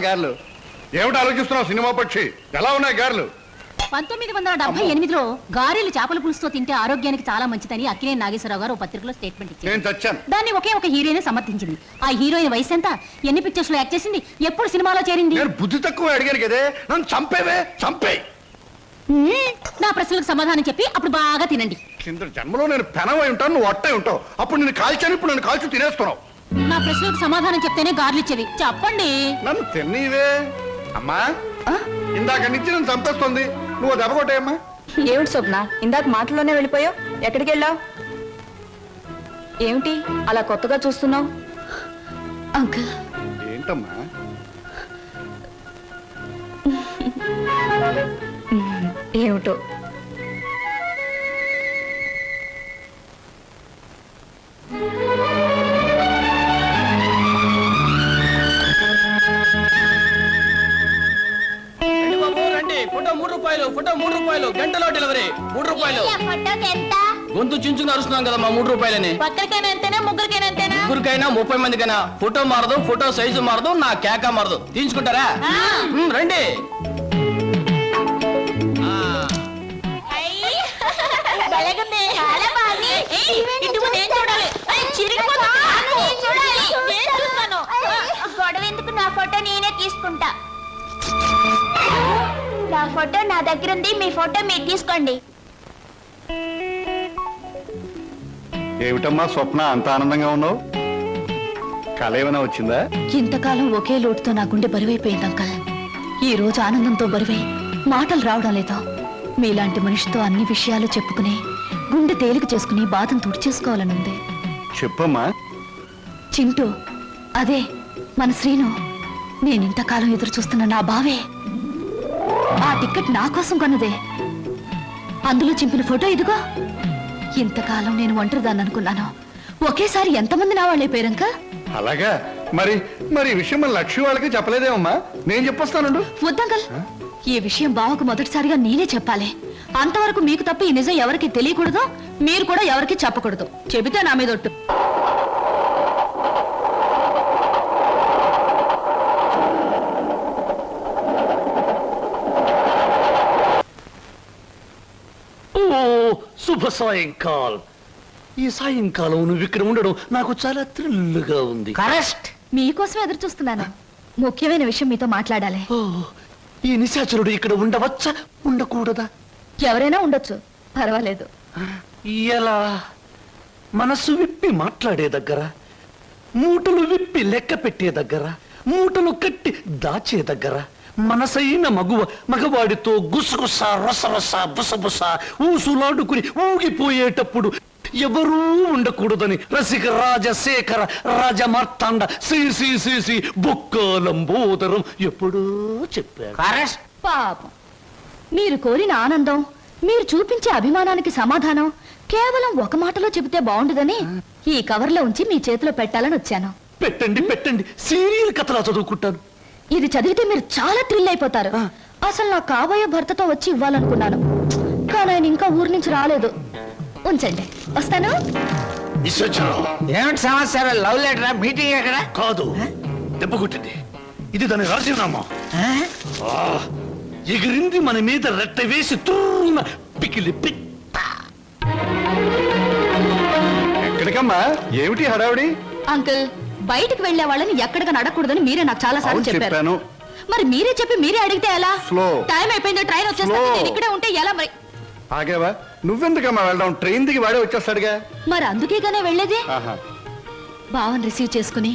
గారెలు. ఏమిటి ఆలోచిస్తున్నావు సినిమా పక్షి? ఎలా ఉన్నాయి గారెలు? 1978లో గారెలు చేపల పులుసుతో తింటే ఆరోగ్యానికి చాలా మంచిదని అక్కినేని నాగేశ్వరరావు గారు పత్రికలో స్టేట్మెంట్ ఇచ్చారు. నేను చచ్చాను. దాన్ని ఒకే ఒక హీరోయిన్ సమర్థించింది. ఆ హీరోయిన్ వయసు ఎంత, ఎన్ని పిక్చర్స్ లో యాక్ట్ చేసింది, ఎప్పుడు సినిమాలో చేరింది? నేను బుద్ధి తక్కువ అడిగాను కదే, నన్ను చంపేవే చంపే. నా ప్రశ్నలకు సమాధానం చెప్పి అప్పుడు బాగా తినండి. కింద జన్మలో నేను పెనవై ఉంటాను, నువ్వు అట్టై ఉంటావు. అప్పుడు నేను కాల్చాను, ఇప్పుడు నన్ను కాల్చి తినేస్తున్నావు. నా ప్రశ్నలకు సమాధానం చెప్తేనే గార్లు ఇచ్చేది. చెప్పండి. నన్ను తిన్నీవే అమ్మా. ఇందాక నుంచి నన్ను చంపేస్తుంది. నువ్వు దెబ్బ కొట్టేయమ్మా. ఏమిటి స్వప్న, ఇందాక మాటల్లోనే వెళ్ళిపోయావు? ఎక్కడికి వెళ్ళావు? ఏమిటి అలా కొత్తగా చూస్తున్నావు? అంకుల్. ఏంటమ్మా? ఏమిటో ఫోటో 3 రూపాయలు, ఫోటో 3 రూపాయలు, గంటలో డెలివరీ 3 రూపాయలు. గొంతు చించుకుని అరుస్తున్నాం కదా మా 3 రూపాయలని. ఒక్కరికైనా ఎంతేనా, ముగ్గురికైనా ఎంతేనా? ముగ్గురికైనా 30 మందికైనా. ఫోటో మారదు, ఫోటో సైజు మారదు, నా కేక మారదు. తీసుకుంటారా? రండి. గొడవ ఎందుకు, నా ఫోటో నేనే తీసుకుంటా. నా ఫోటో నా దగ్గర ఉంది, మీ ఫోటో మీరు తీసుకోండి. ఏమిటమ్మా స్వప్న, అంత ఆనందంగా ఉన్నావు? కళ ఏమైనా వచ్చిందా? ఇంతకాలం ఒకే లోటుతో నా గుండె బరువైపోయింది అంకల్. ఈ రోజు ఆనందంతో బరువై మాటలు రావడం లేదు. మీలాంటి మనిషితో అన్ని విషయాలు చెప్పుకుని గుండె తేలిక చేసుకుని బాధను తుడిచేసుకోవాలనుంది. చెప్పమ్మా. చింటూ, అదే మన శ్రీను. నేనింతకాలం ఎదురు చూస్తున్న నా బావే. ఆ టికెట్ నా కోసం కొన్నదే. అందులో చింపిన ఫోటో ఇదిగో. ఇంతకాలం నేను ఒంటరిదాన్ని అనుకున్నాను. ఒకేసారి ఎంతమంది నా వాళ్ళే పేరంక. అలాగా? మరి మరి ఈ విషయం మన లక్ష్మి వాళ్ళకి చెప్పలేదేమమ్మా? నేను చెప్పొస్తాను. వద్దంకల్, ఈ విషయం బావకు మొదటిసారిగా నేనే చెప్పాలి. అంతవరకు మీకు తప్ప ఈ నిజం ఎవరికి తెలియకూడదు, మీరు కూడా ఎవరికి చెప్పకూడదు. చెబితే నా మీద ఒట్టు. శుభ సాయంకాలం. ఈ సాయంకాలం నువ్వు ఇక్కడ ఉండడం నాకు చాలా థ్రిల్గా ఉంది. కరెక్ట్. మీకోసం ఎదురు చూస్తున్నాను. ముఖ్యమైన విషయం మీతో మాట్లాడాలి. ఈ నిశాచరుడు ఇక్కడ ఉండవచ్చా, ఉండకూడదా? ఎవరైనా ఉండొచ్చు, పర్వాలేదు. ఎలా? మనసు విప్పి మాట్లాడే దగ్గర, మూటలు విప్పి లెక్క పెట్టే దగ్గర, మూటలు కట్టి దాచే దగ్గర, మనసైన మగవాడితో గుసగుస రసరస బుసబుస ఊసులాడుకుని ఊగిపోయేటప్పుడు ఎవరూ ఉండకూడదని రసిక రాజశేఖర రాజమార్తాండ శ్రీ బొక్కలంబోదరం ఎప్పుడూ చెప్పారు. పాపం, మీరు కోరిన ఆనందం, మీరు చూపించే అభిమానానికి సమాధానం కేవలం ఒక మాటలో చెబితే బాగుండదని ఈ కవర్లో ఉంచి మీ చేతిలో పెట్టాలని వచ్చాను. పెట్టండి పెట్టండి, సీరియల్ కథలా చదువుకుంటాను. ఇది చదివితే మీరు చాలా థ్రిల్ అయిపోతారు. అసలు నా కాబోయే భర్తతో వచ్చి ఇవ్వాలనుకున్నాను, కానీ ఆయన ఇంకా ఊరి నుంచి రాలేదు. ఉంచండి, వస్తాను. ఏమిటి సమాచారం? లవ్ లెటరా? మీటింగ్ ఎక్కడ? కాదు, దెబ్బ కొట్టింది. ఇది దాని రాజీనామా. ఎగిరింది మన మీద రెట్ట వేసి తూన పికిలి పిట్ట. ఎక్కడికమ్మా? ఏమిటి హడావిడి? అంకుల్, బయటికి వెళ్లే వాళ్ళని ఎక్కడికి నడకూడదని మీరే నాకు చాలా సార్లు చెప్పారు. మరి మీరే చెప్పి మీరే అడిగితే ఎలా? టైం అయిపోయింది, ట్రైన్ వచ్చేస్తుంది, నేను ఇక్కడే ఉంటే ఎలా? మరి ఆగేవా? నువ్వెందుకమ్మా వెళ్ళడం? ట్రైన్ దిగి వాడే వచ్చేస్తాడుగా. మరి అందుకేగానే వెళ్ళేది. బావని రిసీవ్ చేసుకుని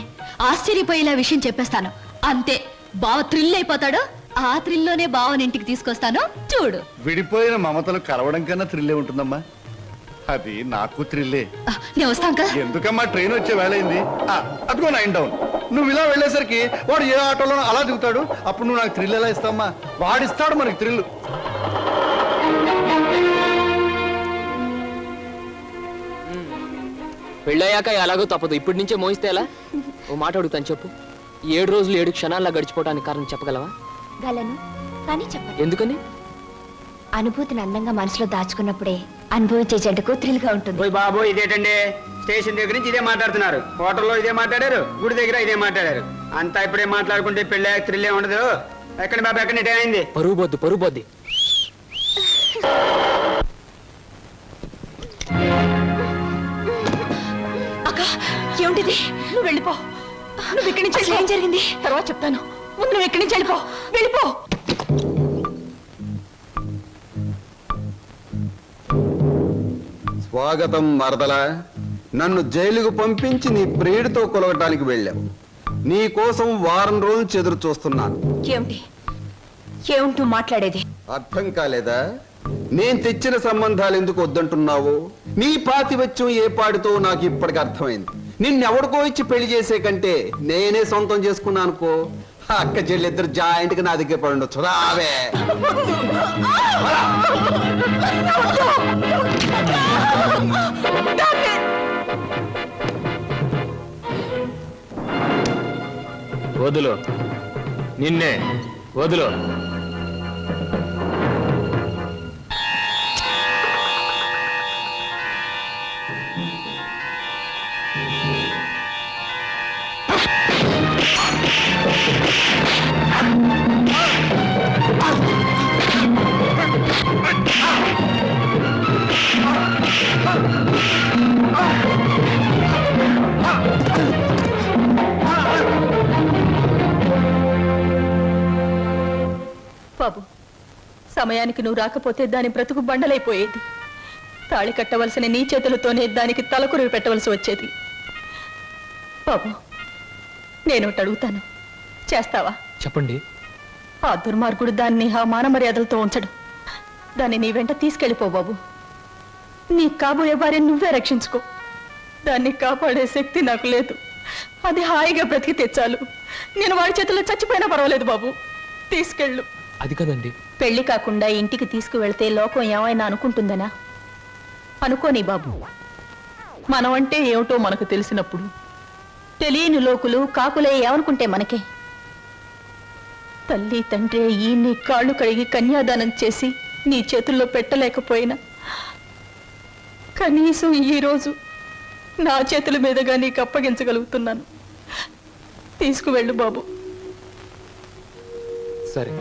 ఆశ్చర్యపోయేలా విషయం చెప్పేస్తాను, అంతే. బావ థ్రిల్ అయిపోతాడు. ఆ థ్రిల్లోనే బావని ఇంటికి తీసుకొస్తాను, చూడు. విడిపోయిన మమతలు కలవడం కన్నా థ్రిల్లే ఉంటుందమ్మా. అది నాకు థ్రిల్లే. నేను వస్తాను. ఎందుకమ్మా, ట్రైన్ వచ్చే వేళైంది. అదిగో 9 డౌన్. నువ్వు ఇలా వెళ్ళేసరికి వాడు ఏ ఆటోలో అలా దిగుతాడు. అప్పుడు నువ్వు నాకు థ్రిల్ ఎలా ఇస్తావమ్మా? వాడిస్తాడు మనకి థ్రిల్. పెళ్ళయ్యాక ఎలాగో తప్పదు, ఇప్పటి నుంచే మోయిస్తే ఎలా? ఓ మాట అడుగుతాను, చెప్పు. 7 రోజులు 7 క్షణాల్లో గడిచిపోవడానికి కారణం చెప్పగలవా? గలను, కానీ చెప్పండి. ఎందుకని? అనుభూతిని అందంగా మనసులో దాచుకున్నప్పుడే అనుభవించే జంటకు థ్రిల్ గా ఉంటుంది. బాబు ఇదేటండి, స్టేషన్ దగ్గర నుంచి ఇదే మాట్లాడుతున్నారు, హోటల్లో ఇదే మాట్లాడారు, గుడి దగ్గర ఇదే మాట్లాడారు. అంతా ఇప్పుడే మాట్లాడుకుంటే పెళ్ళి త్రిల్లే ఉండదు. ఎక్కడ బాబా ఎక్కడ టైం అయింది? పరుగు పోద్ది అక్క ఏమిటిది? నువ్వు వెళ్ళిపో. నువ్వు ఇక్కడి నుంచి ఏం జరిగింది తర్వాత చెప్తాను. ముందు నువ్వు ఇక్కడి నుంచి వెళ్ళిపో. స్వాగతం మరదల. నన్ను జైలుకు పంపించి నీ ప్రియుడితో కొలవటానికి వెళ్ళావు. నీ కోసం వారం రోజులు ఎదురు చూస్తున్నాను. ఏమిటి మాట్లాడేది? అర్థం కాలేదా? నేను తెచ్చిన సంబంధాలు ఎందుకు వద్దంటున్నావు? నీ పాతివత్యం ఏ పాడితో నాకు ఇప్పటికి అర్థమైంది. నిన్నెవడికో ఇచ్చి పెళ్లి చేసే కంటే నేనే సొంతం చేసుకున్నా అనుకో, అక్క చెల్లిద్దరు జాయింట్ గా నా దగ్గర పడి ఉండొచ్చు. రావే. వదులు, నిన్నే వదులు. బాబు, సమయానికి నువ్వు రాకపోతే దాని బ్రతుకు బండలైపోయేది. తాళి కట్టవలసిన నీ చేతులతోనే దానికి తలకురువి పెట్టవలసి వచ్చేది. బాబు, నేను ఒకటి అడుగుతాను, చేస్తావా? చెప్పండి. ఆ దుర్మార్గుడు దాన్ని ఆ మాన మర్యాదలతో ఉంచడు. దాన్ని నీ వెంట తీసుకెళ్ళిపో బాబు. నీ కాబోయే భార్య నువ్వే రక్షించుకో. దాన్ని కాపాడే శక్తి నాకు లేదు. అది హాయిగా బ్రతికి తెచ్చాలు. నేను వాడి చేతుల్లో చచ్చిపోయినా పర్వాలేదు బాబు, తీసుకెళ్ళు. అది కదండి. పెళ్లి కాకుండా ఇంటికి తీసుకువెళ్తే లోకం ఏమైనా అనుకుంటుందనా? అనుకోని బాబు. మనం అంటే ఏమిటో మనకు తెలిసినప్పుడు తెలియని లోకులు కాకులే ఏమనుకుంటే మనకే? తల్లి తండ్రి ఈ నీ కాళ్ళు కడిగి కన్యాదానం చేసి నీ చేతుల్లో పెట్టలేకపోయినా కనీసం ఈ రోజు నా చేతుల మీదుగా నీకు అప్పగించగలుగుతున్నాను. తీసుకువెళ్ళు బాబు. సరే.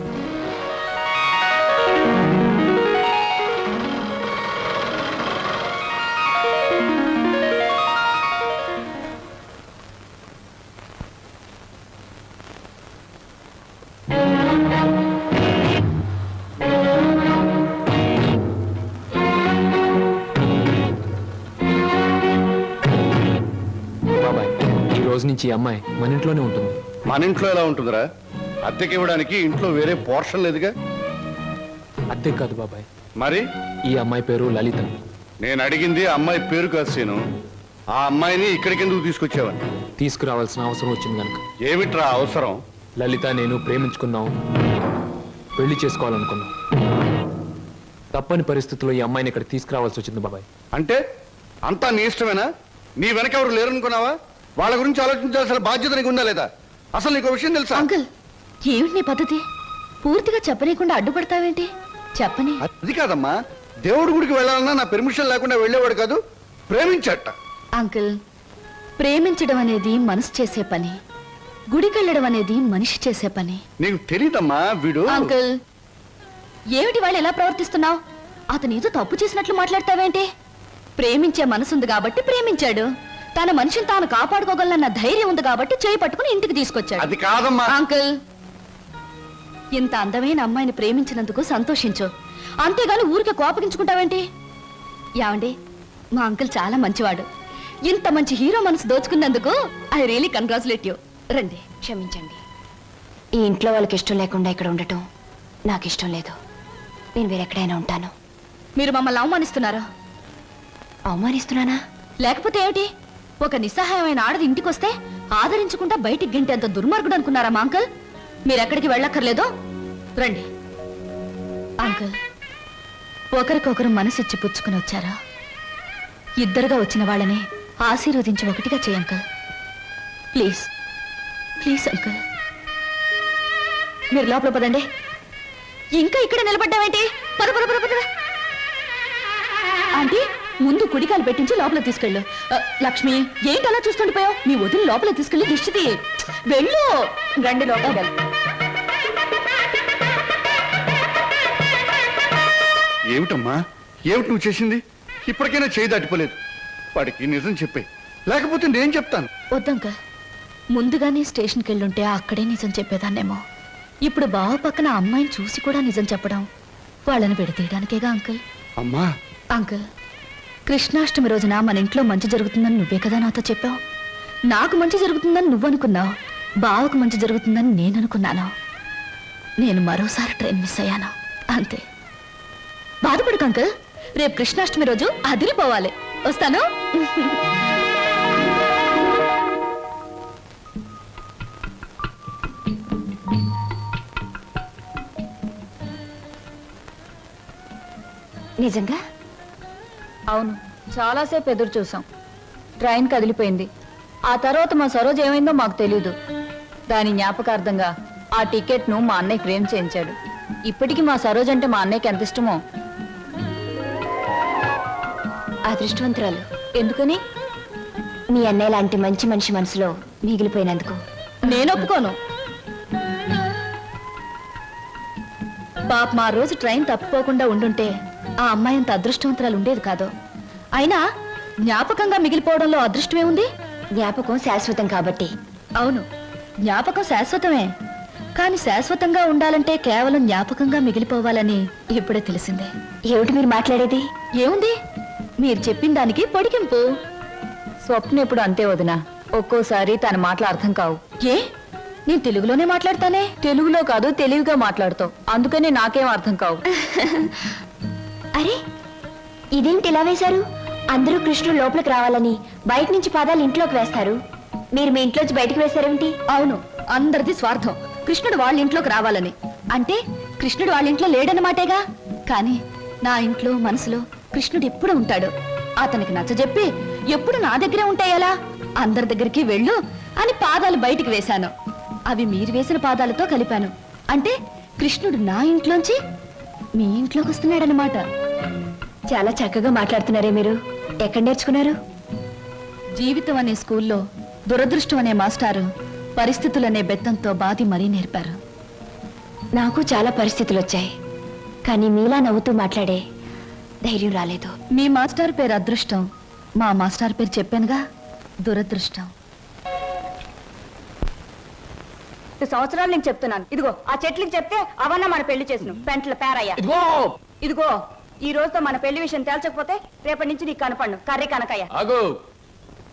బాబాయ్, ఈ రోజు నుంచి ఈ అమ్మాయి మన ఇంట్లోనే ఉంటుంది. మన ఇంట్లో ఎలా ఉంటుందిరా? అద్దెకి ఇవ్వడానికి ఇంట్లో వేరే పోర్షన్ లేదుగా. అద్దె కాదు బాబాయ్, మరి ఈ అమ్మాయి పేరు లలిత. నేను అడిగింది అమ్మాయి పేరు కాదు సీను. ఆ అమ్మాయిని ఇక్కడికి ఎందుకు తీసుకొచ్చావని. తీసుకురావాల్సిన అవసరం వచ్చింది కనుక. ఏమిట్రా అవసరం? లలిత నేను ప్రేమించుకున్నాం, పెళ్లి చేసుకోవాలనుకున్నాం. తప్పని పరిస్థితుల్లో ఈ అమ్మాయిని ఇక్కడ తీసుకురావాల్సి వచ్చింది బాబాయ్. అంటే అంతా నీ ఇష్టమేనా? నీ వెనక ఎవరు లేరనుకున్నావా? వాళ్ళ గురించి ఆలోచించాల్సిన బాధ్యత నీకు ఉందా లేదా? అసలు నీకు విషయం తెలుసా? అంకుల్, ఏమిటి నీ పద్ధతి? పూర్తిగా చెప్పనీయకుండా అడ్డుపడతావేంటి? చెప్పని. అది కాదమ్మా, దేవుడి గుడికి వెళ్ళాలన్నా నా పెర్మిషన్ లేకుండా వెళ్ళేవాడు కాదు, ప్రేమించట. అంకుల్, ప్రేమించడం అనేది మనసు చేసే పని, గుడికెళ్ళడం అనేది మనిషి చేసే పని. నీకు తెలీదమ్మా వీడు. అంకుల్, ఏమిటి వాళ్ళు ఎలా ప్రవర్తిస్తున్నావు? అతను ఏదో తప్పు చేసినట్లు మాట్లాడతావేంటి? ప్రేమించే మనసుంది కాబట్టి ప్రేమించాడు. తన మనిషిని తాను కాపాడుకోగలన్న ధైర్యం ఉంది కాబట్టి చేయి పట్టుకుని ఇంటికి తీసుకొచ్చాడు. అది కాదమ్మా. అంకుల్, ఇంత అందమైన అమ్మాయిని ప్రేమించినందుకు సంతోషించు, అంతేగాని ఊరికే కోపగించుకుంటావేంటి? యావండి, మా అంకుల్ చాలా మంచివాడు. ఇంత మంచి హీరో మనసు దోచుకున్నందుకు ఐ రియలీ కంగ్రాచులేట్ యూ. రండి. క్షమించండి, ఈ ఇంట్లో వాళ్ళకి ఇష్టం లేకుండా ఇక్కడ ఉండటం నాకు ఇష్టం లేదు. నేను వేరెక్కడైనా ఉంటాను. మీరు మమ్మల్ని అవమానిస్తున్నారా? అవమానిస్తున్నానా? లేకపోతే ఏమిటి? ఒక నిస్సహాయమైన ఆడది ఇంటికొస్తే ఆదరించకుండా బయటికి గింటేంత దుర్మార్గుడు అనుకున్నారా మా అంకుల్? మీరెక్కడికి వెళ్ళక్కర్లేదో రండి. అంకుల్, ఒకరికొకరు మనసిచ్చి పుచ్చుకుని వచ్చారా? ఇద్దరుగా వచ్చిన వాళ్ళని ఆశీర్వదించి ఒకటిగా చేయి అంకుల్. Please please uncle. మీరు లోపల పదండి. ఇంకా ఇక్కడ నిలబడ్డావేంటి? పద పద పద పద. ఆంటీ, ముందు కుడికాలు పెట్టించి లోపల తీసుకెళ్ళు. లక్ష్మి, ఏంటి అలా చూస్తుండిపోయావు? మీ వదిన లోపల తీసుకెళ్ళి దిష్టిది. వెళ్ళు. రండి లోపలికి వెళ్దాం. ఏమిటమ్మా, ఏమిటి నువ్వు చేసింది? ఇప్పటికైనా చేయి దాటిపోలేదు. వాడికి నిజం చెప్పే, లేకపోతే నేను చెప్తాను. వద్దంక, ముందుగానే స్టేషన్కి వెళ్ళుంటే అక్కడే నిజం చెప్పేదాన్నేమో. ఇప్పుడు బావ పక్కన అమ్మాయిని చూసి కూడా నిజం చెప్పడం వాళ్ళని విడతీయడానికేగా అంకుల్. అమ్మా, అంకుల్, కృష్ణాష్టమి రోజున మన ఇంట్లో మంచి జరుగుతుందని నువ్వే కదా నాతో చెప్పావు. నాకు మంచి జరుగుతుందని నువ్వు అనుకున్నావు, బావకు మంచి జరుగుతుందని నేను అనుకున్నాను. నేను మరోసారి ట్రైన్ మిస్ అయ్యాను, అంతే. బాధపడకు అంకుల్, రేపు కృష్ణాష్టమి రోజు అదిరిపోవాలి. వస్తాను. నిజంగా? అవును, చాలాసేపు ఎదురు చూసాం. ట్రైన్ కదిలిపోయింది. ఆ తర్వాత మా సరోజ్ ఏమైందో మాకు తెలీదు. దాని జ్ఞాపకార్థంగా ఆ టికెట్ను మా అన్నయ్య ఫ్రేమ్ చేయించాడు. ఇప్పటికీ మా సరోజ్ అంటే మా అన్నయ్యకి ఎంత ఇష్టమో. అదృష్టవంతురాలు. ఎందుకని? మీ అన్నయ్య లాంటి మంచి మనిషి మనసులో మిగిలిపోయినందుకు. నేను ఒప్పుకోను. పాప మా రోజు ట్రైన్ తప్పిపోకుండా ఉండుంటే ఆ అమ్మాయి అంత అదృష్టవంతురాలు ఉండేది కాదు. అయినా జ్ఞాపకంగా మిగిలిపోవడంలో అదృష్టమే ఉంది. జ్ఞాపకం శాశ్వతం కాబట్టి. అవును, జ్ఞాపకం శాశ్వతమే. కానీ శాశ్వతంగా ఉండాలంటే కేవలం జ్ఞాపకంగా మిగిలిపోవాలని ఇప్పుడే తెలిసిందే. ఏమిటి మీరు మాట్లాడేది? ఏముంది, మీరు చెప్పిన దానికి పొడిగింపు. స్వప్న ఎప్పుడు అంతే వదినా, ఒక్కోసారి తన మాటలు అర్థం కావు. ఏ, నేను తెలుగులోనే మాట్లాడతానే. తెలుగులో కాదు, తెలివిగా మాట్లాడుతావు. అందుకనే నాకేం అర్థం కావు. అరే, ఇదేమిటి ఇలా వేశారు? అందరూ కృష్ణుడు లోపలికి రావాలని బయట నుంచి పాదాలు ఇంట్లోకి వేస్తారు. మీరు మీ ఇంట్లోంచి బయటికి వేశారేమిటి? అవును, అందరిది స్వార్థం. కృష్ణుడు వాళ్ళ ఇంట్లోకి రావాలని. అంటే కృష్ణుడు వాళ్ళ ఇంట్లో లేడన్నమాటేగా. కానీ నా ఇంట్లో మనసులో కృష్ణుడు ఎప్పుడు ఉంటాడు. అతనికి నచ్చజెప్పి ఎప్పుడు నా దగ్గరే ఉంటాయలా? అందరి దగ్గరికి వెళ్ళు అని పాదాలు బయటికి వేశాను. అవి మీరు వేసిన పాదాలతో కలిపాను. అంటే కృష్ణుడు నా ఇంట్లోంచి మీ ఇంట్లోకి వస్తున్నాడనమాట. చాలా చక్కగా మాట్లాడుతున్నారే మీరు. ఎక్కడ నేర్చుకున్నారు? జీవితం అనే స్కూల్లో దురదృష్టం అనే మాస్టారు పరిస్థితులనే బెత్తంతో బాధి మరీ నేర్పారు. నాకు చాలా పరిస్థితులు వచ్చాయి, కానీ మీలా నవ్వుతూ మాట్లాడే ధైర్యం రాలేదు. మీ మాస్టర్ పేరు అదృష్టం, మా మాస్టర్ పేరు చెప్పానుగా, దురదృష్టం. సంవత్సరాలు నేను చెప్తున్నాను. ఇదిగో ఆ చెట్లకి చెప్తే అవన్న మన పెళ్లి చేసిన పెంట్ల పేరయ్యా. ఇదిగో ఈ రోజుతో మన పెళ్లి విషయం తేల్చకపోతే రేపటి నుంచి నీకు కనపడను కర్రీ కనకయ్య. అగో,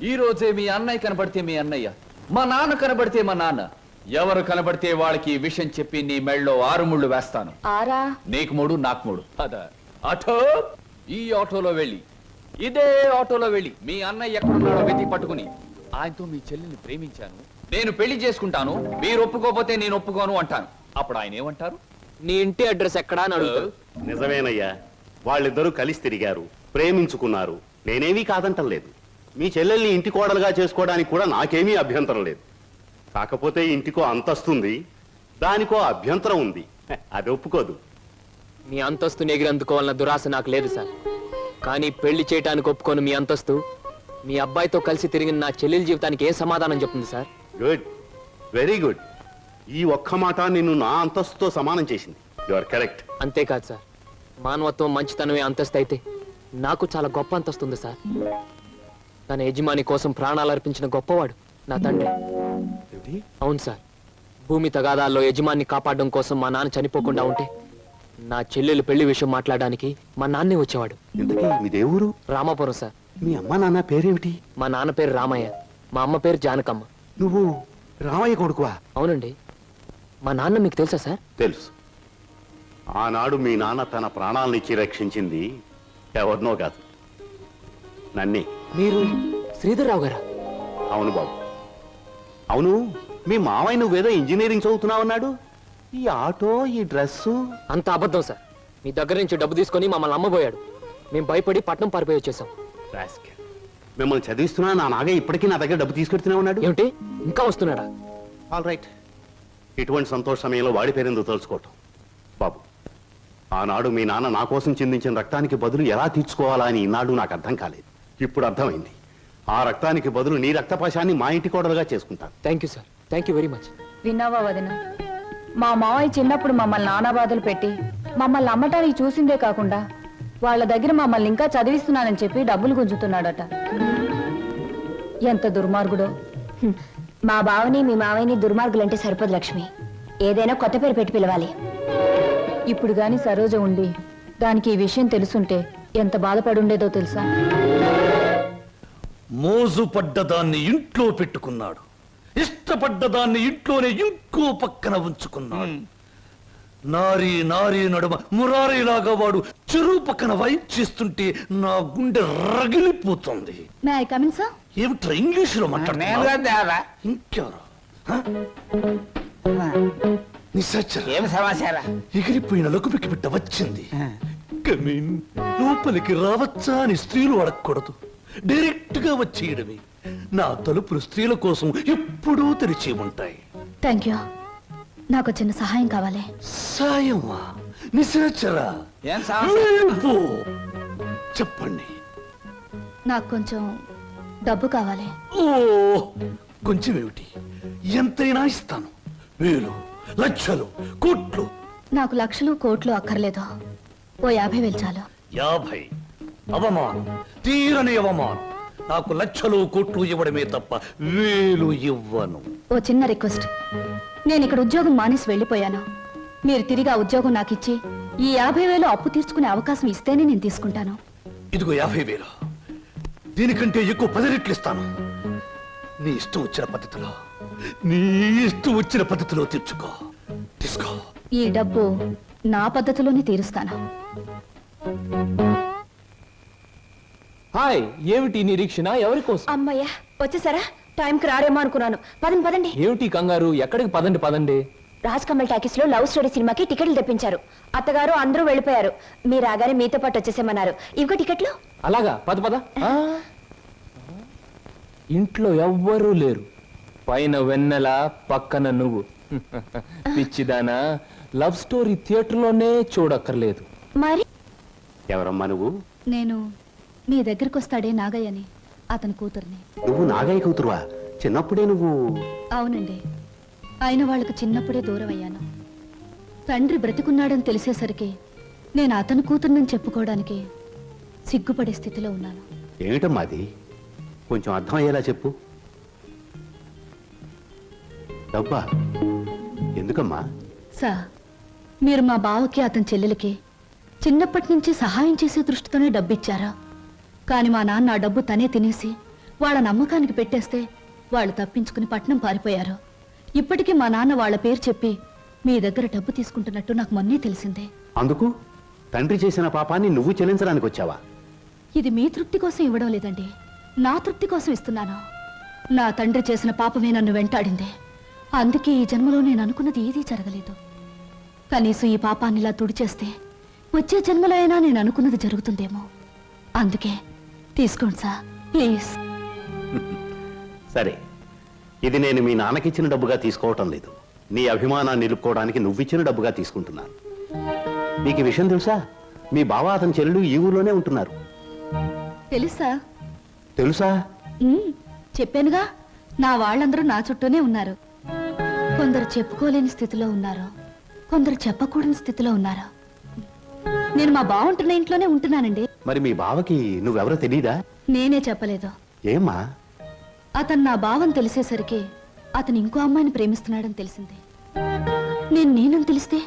ఈ రోజే మీ అన్నయ్య కనబడితే మీ అన్నయ్య, మా నాన్న కనబడితే మా నాన్న, ఎవరు కనబడితే వాళ్ళకి ఈ విషయం చెప్పి నీ మెళ్ళలో 6 ముళ్ళు వేస్తాను. ఆరా? నీకు 3, నాకు 3. అదా ఆటో, ఈ ఆటోలో వెళ్ళి, ఇదే ఆటోలో వెళ్ళి మీ అన్నయ్య ఎక్కడున్నాడో వెతికి పట్టుకుని ఆయనతో మీ చెల్లిని ప్రేమించాను, నేను పెళ్లి చేసుకుంటాను, మీరు ఒప్పుకోకపోతే నేను ఒప్పుకోను అంటాను. అప్పుడు ఆయన ఏమంటారు? నీ ఇంటి అడ్రస్ ఎక్కడా అని అడుగుతారు. నిజమేనయ్యా, వాళ్ళిద్దరూ కలిసి తిరిగారు, ప్రేమించుకున్నారు. నేనేమీ కాదంటం లేదు. మీ చెల్లెల్ని ఇంటి కోడలుగా చేసుకోవడానికి కూడా నాకేమీ అభ్యంతరం లేదు. కాకపోతే ఇంటికో అంతస్తుంది, దానికో అభ్యంతరం ఉంది. అది ఒప్పుకోదు. మీ అంతస్తుని ఎగిరందుకోవాలన్న దురాశ నాకు లేదు సార్. కానీ పెళ్లి చేయటానికి ఒప్పుకోను మీ అంతస్తు మీ అబ్బాయితో కలిసి తిరిగిన నా చెల్లెల జీవితానికి ఏ సమాధానం చెప్తుంది సార్? Good, very good. ఈ ఒక్క మాట నిన్ను నా అంతస్తుతో సమానం చేసింది. You are correct. అంతేకాదు సార్, మానవత్వం మంచితనమే అంతస్తు అయితే నాకు చాలా గొప్ప అంతస్తు ఉంది సార్. తన యజమాని కోసం ప్రాణాలు అర్పించిన గొప్పవాడు నా తండ్రి. అవును సార్, భూమి తగాదాల్లో యజమాన్ని కాపాడడం కోసం మా నాన్న చనిపోకుండా ఉంటే నా చెల్లెలు పెళ్లి విషయం మాట్లాడడానికి మా నాన్నే వచ్చేవాడు. ఇంతకీ మీ దేవురు? రామాపురం సార్. మీ అమ్మ నాన్న పేరేమిటి? మా నాన్న పేరు రామయ్య, మా అమ్మ పేరు జానకమ్మ. నువ్వు రామయ్య కొడుకువా? అవునండి. మా నాన్న మీకు తెలుసా సార్? తెలుసు. ఆనాడు మీ నాన్న తన ప్రాణాలనిచ్చి రక్షించింది ఎవరినో కాదు, నన్నే. మీరు శ్రీధర్రావు గారా? అవును బాబు. అవును, మీ మావయ్య నువ్వేదో ఇంజనీరింగ్ చదువుతున్నావన్నాడు. ఈ ఆటో, ఈ డ్రెస్సు అంత అబద్ధం సార్. మీ దగ్గర నుంచి డబ్బు తీసుకొని మమ్మల్ని అమ్మబోయాడు. మేము భయపడి పట్నం పారిపోయి వచ్చేసాం. రాస్కెల్. మిమ్మల్ని చదివిస్తున్నా నా నాగే ఇప్పటికీ నా దగ్గర డబ్బు తీసుకెడుతూనే ఉన్నాడు. ఏమిటి, ఇంకా వస్తున్నాడా? All right. ఇటువంటి సంతోష సమయంలో వాడి పేరెందుకు తలుచుకోవటం. బాబు, ఆనాడు మీ నాన్న నా కోసం చిందించిన రక్తానికి బదులు ఎలా తీర్చుకోవాలా అని ఈనాడు నాకు అర్థం కాలేదు. ఇప్పుడు అర్థమైంది. ఆ రక్తానికి బదులు నీ రక్తపాశాన్ని మా ఇంటి కోడలుగా చేసుకుంటాను. Thank you sir, thank you very much. విన్నావా వదిన? మా మావయ్య చిన్నప్పుడు మమ్మల్ని నానా బాధలు పెట్టి మమ్మల్ని అమ్మటానికి చూసిందే కాకుండా వాళ్ళ దగ్గర మమ్మల్ని ఇంకా చదివిస్తున్నానని చెప్పి డబ్బులు గుంజుతున్నాడట. ఎంత దుర్మార్గుడో. మా బావని మీ మావయ్యని దుర్మార్గులంటే సరిపోదు లక్ష్మి. ఏదైనా కొత్త పేరు పెట్టి పిలవాలి. ఇప్పుడు గాని సరోజ ఉండి దానికి ఈ విషయం తెలుసుంటే ఎంత బాధపడుండేదో తెలుసా? మోజు పడ్డదాన్ని ఇంట్లో పెట్టుకున్నాడు, ఇష్టపడ్డదాన్ని ఇంట్లోనే ఇంకో పక్కన ఉంచుకున్నాడు. నారీ నారీ నడుమ మురారీలాగా వాడు చెరువు పక్కన వైప్ చేస్తుంటే నా గుండె రగిలిపోతుంది. May I come in sir? ఏమిట్రా ఇంగ్లీషులో మాట్లాడుతున్నా? ఇంకెవరు? నిశాచరా, ఏం సమాచారం? ఎగిరిపోయిన లకుపికి బిడ్డ వచ్చింది. కమీన్, లోపలికి రావచ్చా అని స్త్రీలు అడగకూడదు, డైరెక్ట్ గా వచ్చేయడమే. నా తలుపులు స్త్రీల కోసం ఎప్పుడూ తెరిచి ఉంటాయి. Thank you. నాకు చిన్న సహాయం కావాలి. సాయమా? నిశాచరా, ఏం సమస్య? వెళ్ళిపో. చెప్పండి. నాకు కొంచెం డబ్బు కావాలి. ఓ, కొంచెం ఏమిటి, ఎంతైనా ఇస్తాను. వేలు, లక్షలు, కోట్లు. నాకు లక్షలు కోట్లు అక్కర్లేదు. ఓ 50,000 చాలు. 50? అవమానం, తీరని అవమానం. నాకు లక్షలు కోట్లు ఇవ్వడమే తప్ప వేలు ఇవ్వను. ఓ చిన్న రిక్వెస్ట్. నేను ఇక్కడ ఉద్యోగం మానేసి వెళ్ళిపోయాను. మీరు తిరిగి ఆ ఉద్యోగం నాకు ఇచ్చి ఈ 50,000 అప్పు తీర్చుకునే అవకాశం ఇస్తేనే నేను తీసుకుంటాను. ఇదిగో 50,000. దీనికంటే ఎక్కువ 10 రెట్లు ఇస్తాను. నీ ఇష్టం వచ్చిన పద్ధతిలో, నీ ఇష్టం వచ్చిన పద్ధతిలో తీర్చుకో. తీసుకో. ఈ డబ్బు నా పద్ధతిలోనే తీరుస్తాను. హాయ్, ఏమిటి నిరీక్షణ? ఎవరి కోసం? అమ్మయ్యా, వచ్చేసారా? టైంకి రారేమో అనుకున్నాను. పదండి పదండి. ఏమిటి కంగారు? ఎక్కడికి? పదండి పదండి. రాజ్ కమల్ టాకీస్ లో లవ్ స్టోరీ సినిమాకి టికెట్లు తెప్పించారు. అత్తగారు అందరూ వెళ్ళిపోయారు. మీరు రాగానే మీతో పాటు వచ్చేసేమన్నారు. ఇవిగో టికెట్లు. అలాగా? పద పద. ఇంట్లో ఎవ్వరూ లేరు. పైన వెన్నెల, పక్కన నువ్వు. పిచ్చిదానా, లవ్ స్టోరీ థియేటర్లోనే చూడక్కర్లేదు. మరి ఎవరమ్మా నువ్వు? నేను మీ దగ్గరికి వస్తాడే నాగయ్యని, అతని కూతుర్ని. నువ్వు నాగయ్య కూతురువా? చిన్నప్పుడే నువ్వు? అవునండి. ఆయన వాళ్ళకు చిన్నప్పుడే దూరం అయ్యాను. తండ్రి బ్రతికున్నాడని తెలిసేసరికి నేను అతని కూతుర్నని చెప్పుకోవడానికి సిగ్గుపడే స్థితిలో ఉన్నాను. ఏమిటమ్మా అది? కొంచెం అర్థమయ్యేలా చెప్పు. డబ్బా? ఎందుకమ్మా? సార్, మీరు మా బావకి అతని చెల్లెలకి చిన్నప్పటి నుంచి సహాయం చేసే దృష్టితోనే డబ్బిచ్చారా? కానీ మా నాన్న ఆ డబ్బు తనే తినేసి వాళ్ళ నమ్మకానికి పెట్టేస్తే వాళ్ళు తప్పించుకుని పట్నం పారిపోయారు. ఇప్పటికీ మా నాన్న వాళ్ళ పేరు చెప్పి మీ దగ్గర డబ్బు తీసుకుంటున్నట్టు నాకు మొన్నే తెలిసిందే. అందుకు తండ్రి చేసిన పాపాన్ని నువ్వు చెల్లించడానికి వచ్చావా? ఇది మీ తృప్తి కోసం ఇవ్వడం లేదండి, నా తృప్తి కోసం ఇస్తున్నాను. నా తండ్రి చేసిన పాపమే నన్ను వెంటాడింది. అందుకే ఈ జన్మలో నేను అనుకున్నది ఏదీ జరగలేదు. కనీసం ఈ పాపాన్ని ఇలా తుడిచేస్తే వచ్చే జన్మలో అయినా నేను అనుకున్నది జరుగుతుందేమో. అందుకే తీసుకోండి సార్, ప్లీజ్. సరే, ఇది నేను మీ నాన్నకిచ్చిన డబ్బుగా తీసుకోవటం లేదు. నీ అభిమానాన్ని నిలుపుకోవడానికి నువ్విచ్చిన డబ్బుగా తీసుకుంటున్నాను. నీకు ఈ విషయం తెలుసా? మీ బావ అతని చెల్లెలు ఈ ఊర్లోనే ఉంటున్నారు. తెలుసా? తెలుసా? చెప్పానుగా, నా వాళ్ళందరూ నా చుట్టూనే ఉన్నారు. కొందరు చెప్పుకోలేని స్థితిలో ఉన్నారు, కొందరు చెప్పకూడని స్థితిలో ఉన్నారు. నేను మా బావుంటున్న ఇంట్లోనే ఉంటున్నానండి. మరి మీ బావకి నువ్వెవరో తెలీదా? నేనే చెప్పలేదు. ఏమ్మా? అతను నా బావని తెలిసేసరికి అతను ఇంకో అమ్మాయిని ప్రేమిస్తున్నాడని తెలిసింది. నేనని తెలిస్తే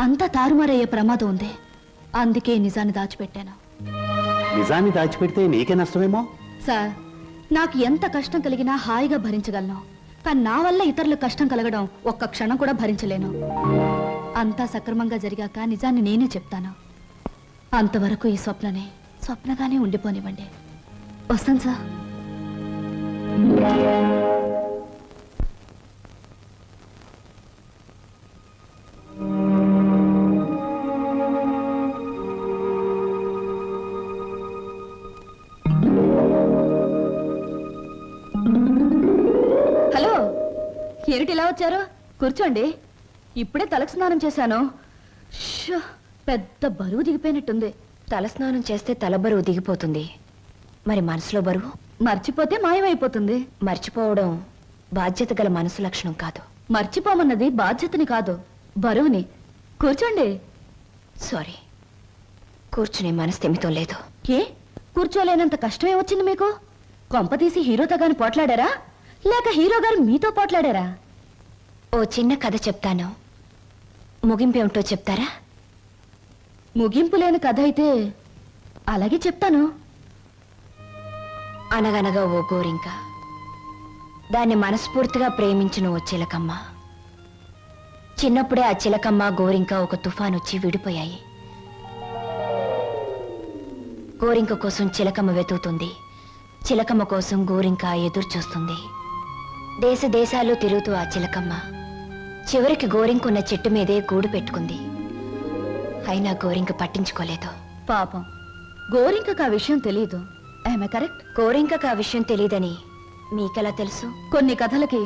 అంతా తారుమారయ్యే ప్రమాదం ఉంది. అందుకే నిజాన్ని దాచిపెట్టాను. నిజాన్ని దాచిపెడితే నీకే నష్టమేమో. సార్, నాకు ఎంత కష్టం కలిగినా హాయిగా భరించగలను. కానీ నా వల్ల ఇతరులకు కష్టం కలగడం ఒక్క క్షణం కూడా భరించలేను. అంతా సక్రమంగా జరిగాక నిజాన్ని నేనే చెప్తాను. అంతవరకు ఈ స్వప్నగానే ఉండిపోనివ్వండి. వస్తాను సార్. హలో, ఏమిటి ఇలా వచ్చారు? కూర్చోండి. ఇప్పుడే తలకు స్నానం చేశాను. పెద్ద బరువు దిగిపోయినట్టుంది. తలస్నానం చేస్తే తల బరువు దిగిపోతుంది, మరి మనసులో బరువు మర్చిపోతే మాయమైపోతుంది. మర్చిపోవడం బాధ్యత గల మనసు లక్షణం కాదు. మర్చిపోమన్నది బాధ్యతని కాదు, బరువుని. కూర్చోండి. సారీ, కూర్చునే మనస్థిమితం లేదు. ఏ కూర్చోలేనంత కష్టమే వచ్చింది మీకు? కొంపతీసి హీరోతో గాని పోట్లాడారా, లేక హీరో గారు మీతో పోట్లాడారా? ఓ చిన్న కథ చెప్తాను, ముగింపేమిటో చెప్తారా? ముగింపు లేని కథ అయితే అలాగే చెప్తాను. అనగనగా ఓ గోరింక, దాన్ని మనస్ఫూర్తిగా ప్రేమించిన ఓ చిలకమ్మ. చిన్నప్పుడే ఆ చిలకమ్మ గోరింక ఒక తుఫాన్ వచ్చి విడిపోయాయి. గోరింక కోసం చిలకమ్మ వెతుకుతుంది, చిలకమ్మ కోసం గోరింక ఎదురు చూస్తుంది. దేశ దేశాలు తిరుగుతూ ఆ చిలకమ్మ చివరికి గోరింకున్న చెట్టు మీదే గూడు పెట్టుకుంది. అయినా గోరింక పట్టించుకోలేదు. పాపం, గోరింకకు ఆ విషయం తెలియదు. ఆమె కరెక్ట్. గోరింకకు ఆ విషయం తెలియదని మీకెలా తెలుసు? కొన్ని కథలకి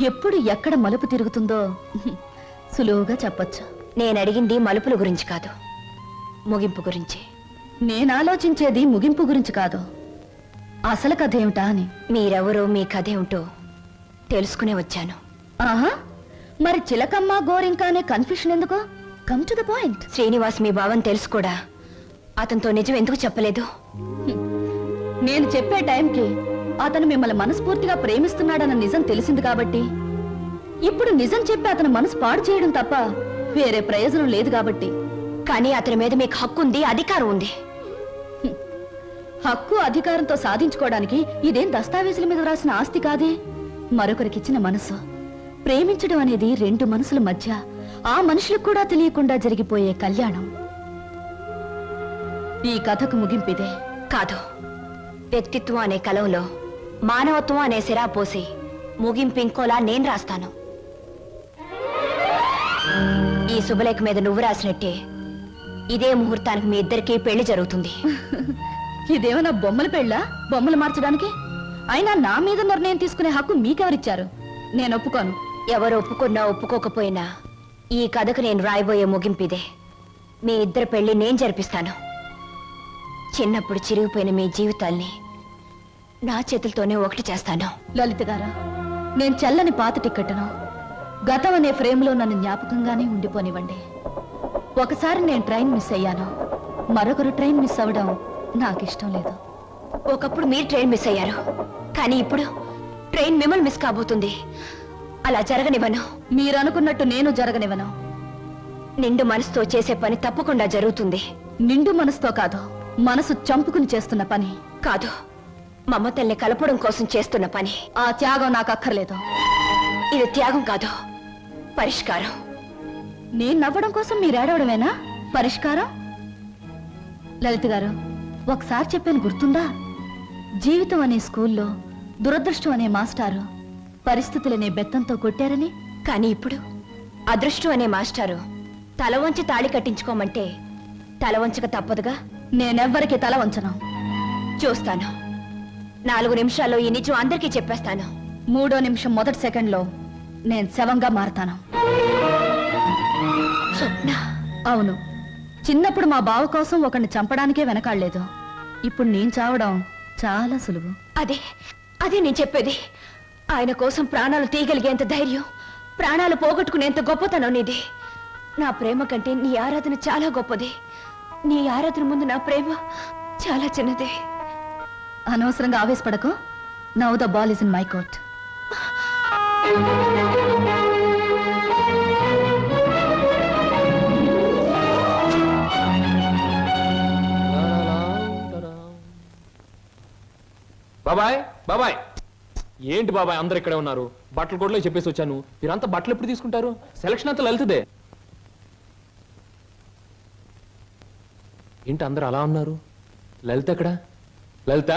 ఎప్పుడు ఎక్కడ మలుపు తిరుగుతుందో సులువుగా చెప్పొచ్చు. నేను అడిగింది మలుపుల గురించి కాదు, ముగింపు గురించి. నేను ఆలోచించేది ముగింపు గురించి కాదు, అసలు కథ ఏమిటా అని. మీరెవరో, మీ కథ ఏమిటో తెలుసుకునే వచ్చాను. ఆహా, మరి చిలకమ్మ గోరింక అనే కన్ఫ్యూషన్ ఎందుకు? Come to the point. Srinivas మీ భావం తెలుసు కూడా అతనితో నిజం ఎందుకు చెప్పలేదు? నేను చెప్పే టైంకి అతను మిమ్మల్ని మనస్ఫూర్తిగా ప్రేమిస్తున్నాడన్న నిజం తెలిసింది కాబట్టి, ఇప్పుడు నిజం చెప్పి అతను మనసు పాడు చేయడం తప్ప వేరే ప్రయోజనం లేదు కాబట్టి. కానీ అతని మీద మీకు హక్కు ఉంది, అధికారం ఉంది. హక్కు అధికారంతో సాధించుకోవడానికి ఇదేం దస్తావేజుల మీద రాసిన ఆస్తి కాదే. మరొకరికిచ్చిన మనసు. ప్రేమించడం అనేది రెండు మనసుల మధ్య, ఆ మనుషులకు కూడా తెలియకుండా జరిగిపోయే కళ్యాణం. ఈ కథకు ముగింపిదే. కాదు, వ్యక్తిత్వం అనే కలంలో మానవత్వం అనే సిరా పోసి ముగింపు ఇంకోలా నేను రాస్తాను. ఈ శుభలేఖ మీద నువ్వు రాసినట్టే ఇదే ముహూర్తానికి మీ ఇద్దరికీ పెళ్లి జరుగుతుంది. ఇదేమన్నా బొమ్మల పెళ్ళా? బొమ్మలు మార్చడానికి? అయినా నా మీద నిర్ణయం తీసుకునే హక్కు మీకెవరిచ్చారు? నేను ఒప్పుకోను. ఎవరు ఒప్పుకున్నా ఒప్పుకోకపోయినా ఈ కథకు నేను రాయబోయే ముగింపిదే. మీ ఇద్దరు పెళ్లి నేను జరిపిస్తాను. చిన్నప్పుడు చిరిగిపోయిన మీ జీవితాల్ని నా చేతులతోనే ఒకటి చేస్తాను. లలిత గారా, నేను చెల్లని పాత టిక్కెట్ను గతం అనే ఫ్రేమ్లో నన్ను జ్ఞాపకంగానే ఉండిపోనివ్వండి. ఒకసారి నేను ట్రైన్ మిస్ అయ్యాను, మరొకరు ట్రైన్ మిస్ అవ్వడం నాకు ఇష్టం లేదు. ఒకప్పుడు మీరు ట్రైన్ మిస్ అయ్యారు, కానీ ఇప్పుడు ట్రైన్ మిమ్మల్ని మిస్ కాబోతుంది. అలా జరగనివ్వను. మీరు అనుకున్నట్టు నేను జరగనివ్వను. నిండు మనసుతో చేసే పని తప్పకుండా జరుగుతుంది. నిండు మనసుతో కాదు, మనసు చంపుకుని చేస్తున్న పని. కాదు, మమతల్ని కలపడం కోసం చేస్తున్న పని. ఆ త్యాగం నాకు అక్కర్లేదు. ఇది త్యాగం కాదు, పరిష్కారం. నేను నవ్వడం కోసం మీరు ఏడవడమేనా పరిష్కారం? లలిత గారు, ఒకసారి చెప్పాను గుర్తుందా? జీవితం అనే స్కూల్లో దురదృష్టం అనే మాస్టారు పరిస్థితులనే బెత్తంతో కొట్టారని. కానీ ఇప్పుడు అదృష్టం అనే మాస్టారు తల వంచి తాళి కట్టించుకోమంటే తల వంచక తప్పదుగా. నేనెవ్వరికి తల వంచను. చూస్తాను. 4 నిమిషాల్లో ఈ నిజం అందరికీ చెప్పేస్తాను. 3వ నిమిషం మొదటి సెకండ్లో నేను శవంగా మారతాను. స్వప్న. అవును, చిన్నప్పుడు మా బావ కోసం ఒకరిని చంపడానికే వెనకాడలేదు. ఇప్పుడు నేను చావడం చాలా సులువు. అదే నేను చెప్పేది. ఆయన కోసం ప్రాణాలు తీయగలిగేంత ధైర్యం, ప్రాణాలు పోగొట్టుకునేంత గొప్పతనం నీది. నా ప్రేమ కంటే నీ ఆరాధన చాలా గొప్పది. నీ ఆరాధన ముందు నా ప్రేమ చాలా చిన్నదే. అనవసరంగా ఆవేశపడకు. Now the ball is in my court. బాబాయ్, బాబాయ్. ఏంటి బాబాయ్, అందరు ఇక్కడే ఉన్నారు. బట్టలు కూడా చెప్పేసి వచ్చాను. మీరంతా బట్టలు ఎప్పుడు తీసుకుంటారు? సెలక్షన్ అంతా లలితదే. ఏంటి అందరు అలా ఉన్నారు? లలిత ఎక్కడా? లలిత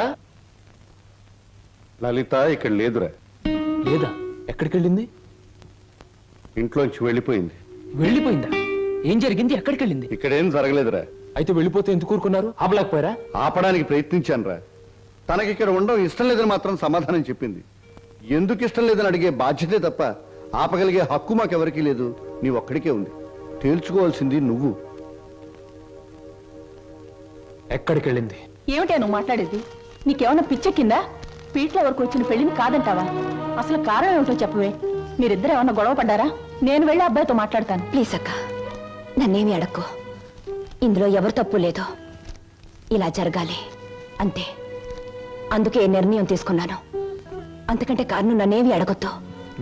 లలిత ఇక్కడ లేదురా. లేదా? ఎక్కడికి వెళ్ళింది? ఇంట్లోంచి వెళ్ళిపోయింది. వెళ్ళిపోయిందా? ఏం జరిగింది? ఎక్కడికి వెళ్ళింది? ఇక్కడేం జరగలేదురా. అయితే వెళ్ళిపోతే ఎందుకు ఊరుకున్నారు? ఆపలేకపోయారా? ఆపడానికి ప్రయత్నించాను రా. తనకి ఇక్కడ ఉండడం ఇష్టం లేదని మాత్రం సమాధానం చెప్పింది. ఎందుకు ఇష్టం లేదని అడిగే బాధ్యతే తప్ప ఆపగలిగే హక్కు మాకెవరికీ లేదు. నీ ఒక్కడికే ఉంది. తేల్చుకోవాల్సింది నువ్వు. ఎక్కడికి వెళ్ళింది? ఏమిటా నువ్వు మాట్లాడేది? నీకేమన్నా పిచ్చెక్కిందా? పీట్ల వరకు వచ్చిన పెళ్లిని కాదంటావా? అసలు కారణం ఏమిటో చెప్పవే. మీరిద్దరు ఏమన్నా గొడవ పడ్డారా? నేను వెళ్ళి అబ్బాయితో మాట్లాడతాను. ప్లీజ్ అక్క, నన్నేమి అడక్కు. ఇందులో ఎవరు తప్పు లేదు. ఇలా జరగాలి అంతే. అందుకే ఈ నిర్ణయం తీసుకున్నాను. అంతకంటే కారణం నన్నేమి అడగొద్దు.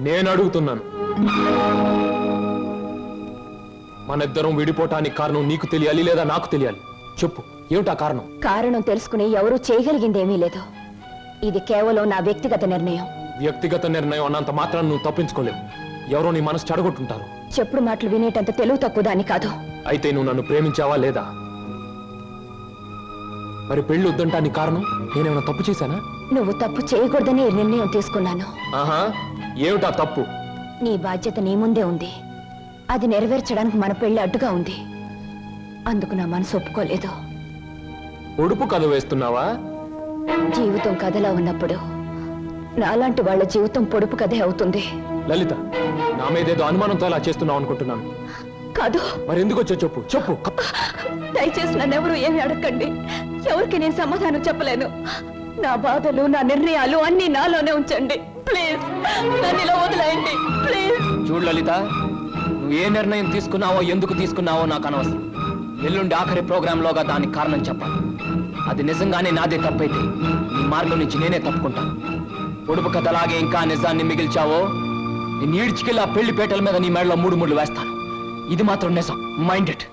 నేను అడుగుతున్నాను. మన ఇద్దరం విడిపోవటానికి కారణం నీకు తెలియాలి లేదా నాకు తెలియాలి. చెప్పు, ఏమిటా కారణం? కారణం తెలుసుకుని ఎవరూ చేయగలిగిందేమీ లేదు. ఇది కేవలం నా వ్యక్తిగత నిర్ణయం. వ్యక్తిగత నిర్ణయం అన్నంత మాత్రం నువ్వు తప్పించుకోలేవు. ఎవరో నీ మనసు చెడగొట్టుంటారు. చెప్పుడు మాటలు వినేటంత తెలుగు తక్కువ దాన్ని కాదు. అయితే నువ్వు నన్ను ప్రేమించావా లేదా? మరి పెళ్లి వద్దంటానికి కారణం నేనేమైనా తప్పు చేశానా? నువ్వు తప్పు చేయకూడదని ఈ నిర్ణయం తీసుకున్నాను. ఆహా, ఏమిటా తప్పు? నీ బాధ్యత నీ ముందే ఉంది. అది నెరవేర్చడానికి మన పెళ్లి అడ్డుగా ఉంది. అందుకు నా మనసు ఒప్పుకోలేదు. ఉడుపు కథ వేస్తున్నావా? జీవితం కథలా ఉన్నప్పుడు నాలాంటి వాళ్ళ జీవితం పొడుపు కథే అవుతుంది. లలిత, నా మీదేదో అనుమానంతో అలా చేస్తున్నావు అనుకుంటున్నాను. కాదు. మరి ఎందుకు వచ్చో చెప్పు. చెప్పు. దయచేసి నన్నెవరూ ఏమి అడగండి. ఎవరికి నేను సమాధానం చెప్పలేను. నా బాధలు, నా నిర్ణయాలు అన్ని నాలోనే ఉంచండి. ప్లీజ్ నన్ను ఇలా వదిలేయండి. ప్లీజ్. చూడు లలిత, నువ్వు ఏ నిర్ణయం తీసుకున్నావో ఎందుకు తీసుకున్నావో నాకు అనవసరం. ఎల్లుండి ఆఖరి ప్రోగ్రాంలోగా దానికి కారణం చెప్పాలి. అది నిజంగానే నాదే తప్పైతే నీ మార్గం నుంచి నేనే తప్పుకుంటాను. పొడుపు కథలాగే ఇంకా నిజాన్ని మిగిల్చావో నేను ఈడ్చికెళ్ళి ఆ పెళ్లి పేటల మీద నీ మెడలో 3 ముళ్ళు వేస్తాను. ఇది మాత్రం నిజం. Mind it.